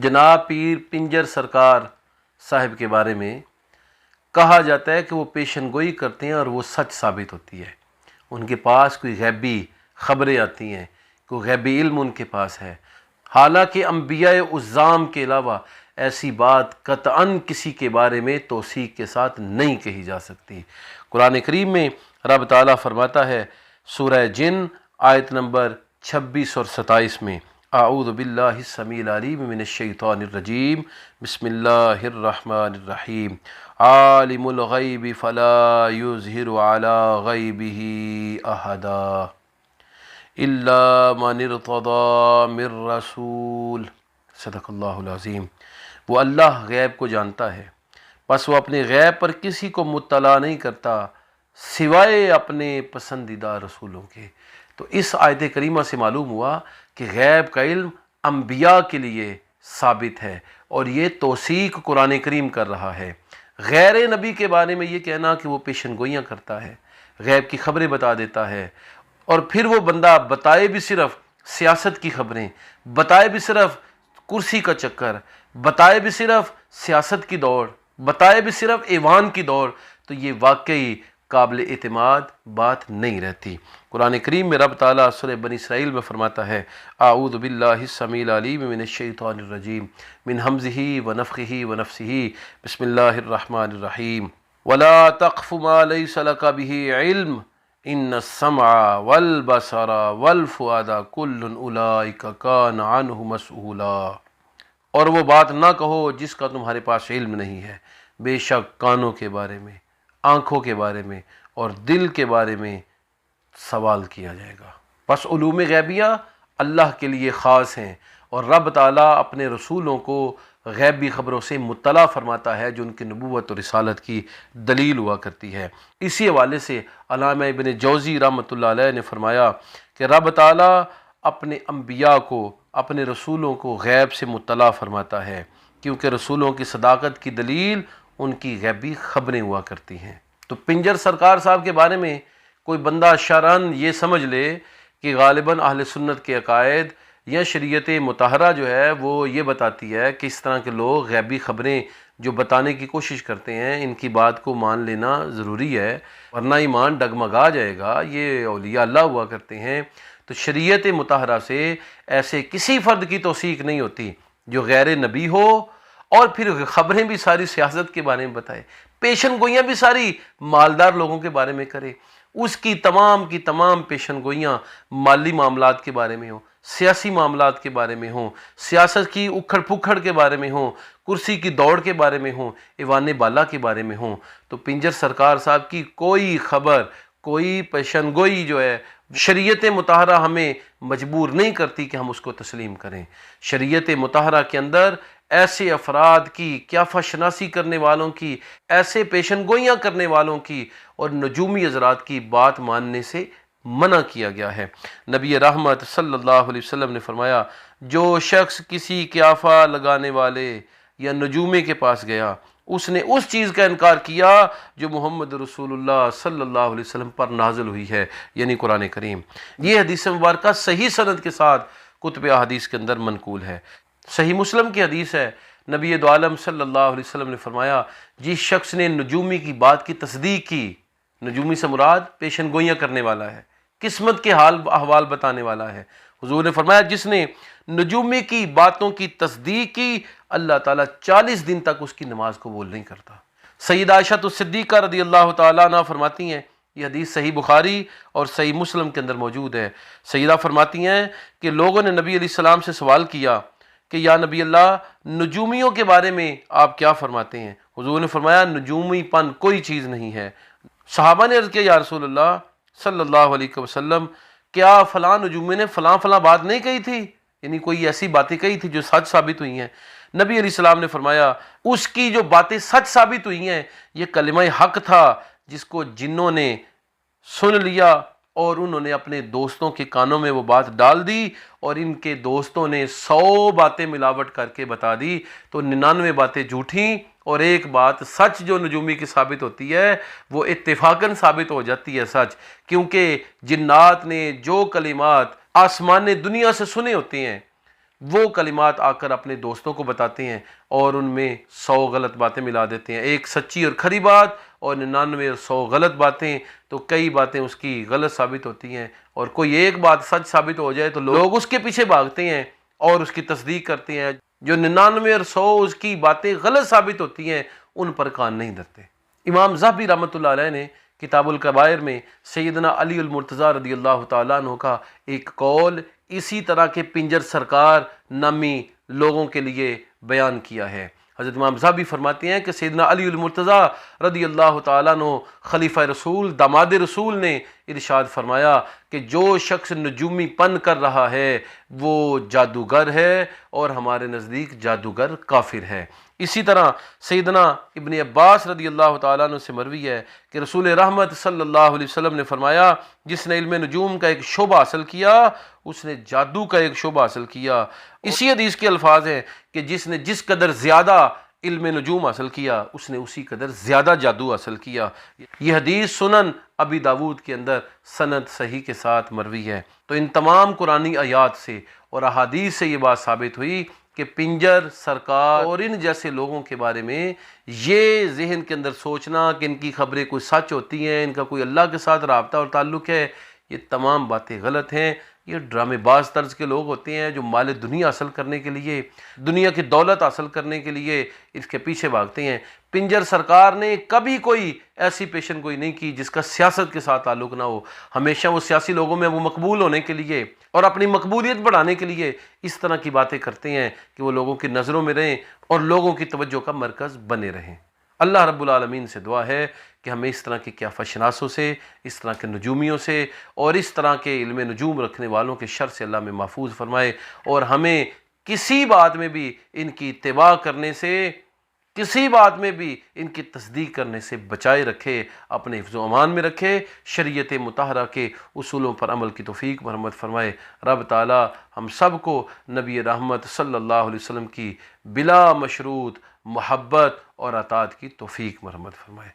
جناب پیر پنجر سرکار صاحب کے بارے میں کہا جاتا ہے کہ وہ پیشن گوئی کرتے ہیں اور وہ سچ ثابت ہوتی ہے۔ ان کے پاس کوئی غیبی خبریں آتی ہیں، کوئی غیبی علم ان کے پاس ہے، حالانکہ انبیاء اعظام کے علاوہ ایسی بات قطعاً کسی کے بارے میں توثیق کے ساتھ نہیں کہی جا سکتی۔ قرآن کریم میں رب تعالیٰ فرماتا ہے سورہ جن آیت نمبر 26 اور 27 میں، اعوذ باللہ السمیع العلیم من الشیطان الرجیم، بسم اللہ الرحمن الرحیم، عالم الغیب فلا یظہر علی غیبہ احدا الا من ارتضی من رسول، صدق اللہ العظیم۔ وہ اللہ غیب کو جانتا ہے، بس وہ اپنے غیب پر کسی کو مطلع نہیں کرتا سوائے اپنے پسندیدہ رسولوں کے۔ تو اس آیت کریمہ سے معلوم ہوا کہ غیب کا علم انبیاء کے لیے ثابت ہے، اور یہ توثیق قرآن کریم کر رہا ہے۔ غیر نبی کے بارے میں یہ کہنا کہ وہ پیشن گوئیاں کرتا ہے، غیب کی خبریں بتا دیتا ہے، اور پھر وہ بندہ بتائے بھی صرف سیاست کی خبریں، بتائے بھی صرف کرسی کا چکر، بتائے بھی صرف سیاست کی دوڑ، بتائے بھی صرف ایوان کی دوڑ، تو یہ واقعی قابل اعتماد بات نہیں رہتی۔ قرآن کریم میں رب تعالیٰ سورہ بنی اسرائیل میں فرماتا ہے، اعوذ باللہ السمیع العلیم من الشیطان الرجیم، من ہمزہ ونفخہ ونفثہ، بسم اللہ الرحمن الرحیم، ولا تقف ما لیس لک بہ علم ان السمع والبصر والفؤاد کل اولئک کان عنہ مسئولا۔ اور وہ بات نہ کہو جس کا تمہارے پاس علم نہیں ہے، بے شک کانوں کے بارے میں، آنکھوں کے بارے میں اور دل کے بارے میں سوال کیا جائے گا۔ بس علوم غیبیہ اللہ کے لیے خاص ہیں، اور رب تعالیٰ اپنے رسولوں کو غیبی خبروں سے مطلع فرماتا ہے جو ان کی نبوت اور رسالت کی دلیل ہوا کرتی ہے۔ اسی حوالے سے علامہ ابن جوزی رحمۃ اللہ علیہ نے فرمایا کہ رب تعالیٰ اپنے انبیاء کو، اپنے رسولوں کو غیب سے مطلع فرماتا ہے، کیونکہ رسولوں کی صداقت کی دلیل ان کی غیبی خبریں ہوا کرتی ہیں۔ تو پنجر سرکار صاحب کے بارے میں کوئی بندہ شرعاً یہ سمجھ لے کہ غالباً اہل سنت کے عقائد یا شریعت مطہرہ جو ہے وہ یہ بتاتی ہے کہ اس طرح کے لوگ غیبی خبریں جو بتانے کی کوشش کرتے ہیں، ان کی بات کو مان لینا ضروری ہے، ورنہ ایمان ڈگمگا جائے گا، یہ اولیاء اللہ ہوا کرتے ہیں۔ تو شریعت مطہرہ سے ایسے کسی فرد کی توثیق نہیں ہوتی جو غیر نبی ہو اور پھر خبریں بھی ساری سیاست کے بارے میں بتائے، پیشن گوئیاں بھی ساری مالدار لوگوں کے بارے میں کرے، اس کی تمام پیشن گوئیاں مالی معاملات کے بارے میں ہوں، سیاسی معاملات کے بارے میں ہوں، سیاست کی اکھڑ پکھڑ کے بارے میں ہوں، کرسی کی دوڑ کے بارے میں ہوں، ایوان بالا کے بارے میں ہوں، تو پنجر سرکار صاحب کی کوئی خبر، کوئی پیشن گوئی جو ہے شریعت مطہرہ ہمیں مجبور نہیں کرتی کہ ہم اس کو تسلیم کریں۔ شریعت مطہرہ کے اندر ایسے افراد کی، قیافہ شناسی کرنے والوں کی، ایسے پیشن گوئیاں کرنے والوں کی اور نجومی حضرات کی بات ماننے سے منع کیا گیا ہے۔ نبی رحمت صلی اللہ علیہ وسلم نے فرمایا، جو شخص کسی قیافہ لگانے والے یا نجومی کے پاس گیا، اس نے اس چیز کا انکار کیا جو محمد رسول اللہ صلی اللہ علیہ وسلم پر نازل ہوئی ہے، یعنی قرآن کریم۔ یہ حدیث مبارکہ صحیح سند کے ساتھ کتب احادیث کے اندر منقول ہے۔ صحیح مسلم کی حدیث ہے، نبی دو عالم صلی اللہ علیہ وسلم نے فرمایا، جس شخص نے نجومی کی بات کی تصدیق کی، نجومی سے مراد پیشن گوئیاں کرنے والا ہے، قسمت کے حال احوال بتانے والا ہے، حضور نے فرمایا جس نے نجومی کی باتوں کی تصدیق کی، اللہ تعالیٰ 40 دن تک اس کی نماز قبول نہیں کرتا۔ سیدہ عائشہ الصدیقہ رضی اللہ تعالیٰ عنہ فرماتی ہیں، یہ حدیث صحیح بخاری اور صحیح مسلم کے اندر موجود ہے، سیدہ فرماتی ہیں کہ لوگوں نے نبی علیہ السلام سے سوال کیا کہ یا نبی اللہ، نجومیوں کے بارے میں آپ کیا فرماتے ہیں؟ حضور نے فرمایا نجومی پن کوئی چیز نہیں ہے۔ صحابہ نے عرض کیا یا رسول اللہ صلی اللہ علیہ وسلم، کیا فلاں نجومی نے فلاں بات نہیں کہی تھی، یعنی کوئی ایسی باتیں کہی تھی جو سچ ثابت ہوئی ہیں؟ نبی علیہ السلام نے فرمایا اس کی جو باتیں سچ ثابت ہوئی ہیں یہ کلمہ حق تھا جس کو جنوں نے سن لیا اور انہوں نے اپنے دوستوں کے کانوں میں وہ بات ڈال دی، اور ان کے دوستوں نے 100 باتیں ملاوٹ کر کے بتا دی، تو 99 باتیں جھوٹیں اور ایک بات سچ جو نجومی کی ثابت ہوتی ہے وہ اتفاقاً ثابت ہو جاتی ہے سچ، کیونکہ جنات نے جو کلمات آسمان دنیا سے سنے ہوتے ہیں وہ کلمات آ کر اپنے دوستوں کو بتاتے ہیں اور ان میں 100 غلط باتیں ملا دیتے ہیں، ایک سچی اور کھری بات اور 99 اور 100 غلط باتیں، تو کئی باتیں اس کی غلط ثابت ہوتی ہیں، اور کوئی ایک بات سچ ثابت ہو جائے تو لوگ اس کے پیچھے بھاگتے ہیں اور اس کی تصدیق کرتے ہیں۔ جو 99 اور 100 اس کی باتیں غلط ثابت ہوتی ہیں ان پر کان نہیں دھرتے۔ امام ذہبی رحمۃ اللہ علیہ نے کتاب الکبائر میں سیدنا علی المرتضیٰ رضی اللہ تعالیٰ عنہ کا ایک قول اسی طرح کے پنجر سرکار نامی لوگوں کے لیے بیان کیا ہے۔ حضرت امام ذہبی فرماتے ہیں کہ سیدنا علی المرتضیٰ رضی اللہ تعالیٰ عنہ خلیفہ رسول داماد رسول نے ارشاد فرمایا کہ جو شخص نجومی پن کر رہا ہے وہ جادوگر ہے اور ہمارے نزدیک جادوگر کافر ہے۔ اسی طرح سیدنا ابن عباس رضی اللہ تعالیٰ عنہ سے مروی ہے کہ رسول رحمت صلی اللہ علیہ وسلم نے فرمایا جس نے علم نجوم کا ایک شعبہ حاصل کیا اس نے جادو کا ایک شعبہ حاصل کیا۔ اسی حدیث کے الفاظ ہیں کہ جس نے جس قدر زیادہ علم نجوم حاصل کیا اس نے اسی قدر زیادہ جادو حاصل کیا۔ یہ حدیث سنن ابی داود کے اندر سند صحیح کے ساتھ مروی ہے۔ تو ان تمام قرآنی آیات سے اور احادیث سے یہ بات ثابت ہوئی کہ پنجر سرکار اور ان جیسے لوگوں کے بارے میں یہ ذہن کے اندر سوچنا کہ ان کی خبریں کوئی سچ ہوتی ہیں، ان کا کوئی اللہ کے ساتھ رابطہ اور تعلق ہے، یہ تمام باتیں غلط ہیں۔ یہ ڈرامے باز طرز کے لوگ ہوتے ہیں جو مال دنیا حاصل کرنے کے لیے، دنیا کی دولت حاصل کرنے کے لیے اس کے پیچھے بھاگتے ہیں۔ پنجر سرکار نے کبھی کوئی ایسی پیشن گوئی نہیں کی جس کا سیاست کے ساتھ تعلق نہ ہو۔ ہمیشہ وہ سیاسی لوگوں میں وہ مقبول ہونے کے لیے اور اپنی مقبولیت بڑھانے کے لیے اس طرح کی باتیں کرتے ہیں کہ وہ لوگوں کی نظروں میں رہیں اور لوگوں کی توجہ کا مرکز بنے رہیں۔ اللہ رب العالمین سے دعا ہے کہ ہمیں اس طرح کے کیافہ شناسوں سے، اس طرح کے نجومیوں سے اور اس طرح کے علم نجوم رکھنے والوں کے شر سے اللہ میں محفوظ فرمائے، اور ہمیں کسی بات میں بھی ان کی اتباع کرنے سے، کسی بات میں بھی ان کی تصدیق کرنے سے بچائے رکھے، اپنے حفظ و امان میں رکھے، شریعت مطہرہ کے اصولوں پر عمل کی توفیق مرحمت فرمائے۔ رب تعالی ہم سب کو نبی رحمت صلی اللہ علیہ وسلم کی بلا مشروط محبت اور اطاعت کی توفیق مرحمت فرمائے۔